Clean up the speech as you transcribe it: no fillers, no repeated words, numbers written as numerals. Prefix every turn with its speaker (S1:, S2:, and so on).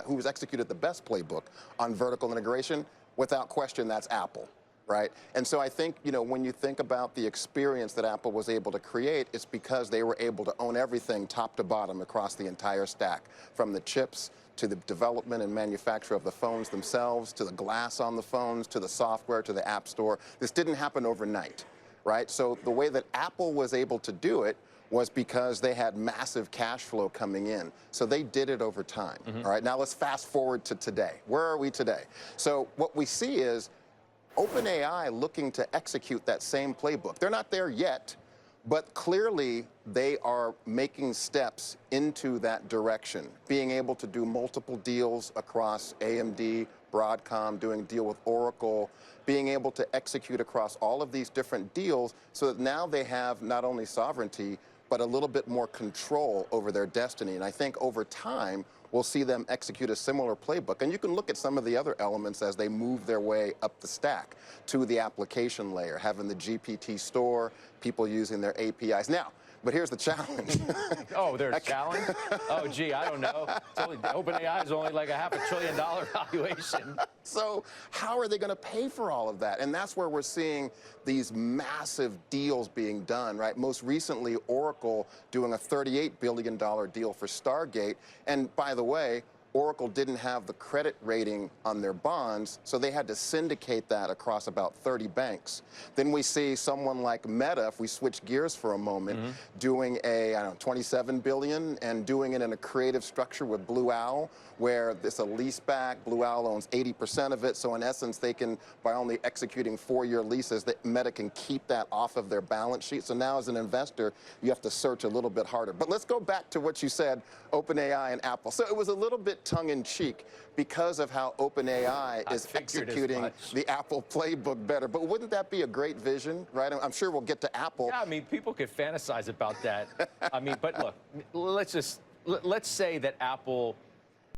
S1: who's executed the best playbook on vertical integration, without question, that's Apple, right? And so I think, when you think about the experience that Apple was able to create, it's because they were able to own everything top to bottom across the entire stack, from the chips to the development and manufacture of the phones themselves, to the glass on the phones, to the software, to the App Store. This didn't happen overnight, right? So the way that Apple was able to do it was because they had massive cash flow coming in. So they did it over time. All right, now let's fast forward to today. Where are we today? So what we see is OpenAI looking to execute that same playbook. They're not there yet, but clearly they are making steps into that direction, being able to do multiple deals across AMD, Broadcom, doing a deal with Oracle, being able to execute across all of these different deals so that now they have not only sovereignty, but a little bit more control over their destiny. And I think over time, we'll see them execute a similar playbook. And you can look at some of the other elements as they move their way up the stack to the application layer, having the GPT store, people using their APIs. Now, but here's the challenge.
S2: Oh, there's a challenge? Oh, gee, I don't know. OpenAI is only like a $500 billion valuation.
S1: So how are they going to pay for all of that? And that's where we're seeing these massive deals being done, right? Most recently, Oracle doing a $38 billion deal for Stargate. And by the way, Oracle didn't have the credit rating on their bonds, so they had to syndicate that across about 30 banks. Then we see someone like Meta, if we switch gears for a moment, doing a, I don't know, $27 billion and doing it in a creative structure with Blue Owl, where it's a leaseback. Blue Owl owns 80% of it, so in essence, they can, by only executing 4-year leases, that Meta can keep that off of their balance sheet. So now as an investor, you have to search a little bit harder. But let's go back to what you said, OpenAI and Apple. So it was a little bit tongue-in-cheek because of how OpenAI is executing the Apple playbook better. But wouldn't that be a great vision, right? I'm sure we'll get to Apple.
S2: Yeah, I mean, people could fantasize about that. I mean, but look, let's say that Apple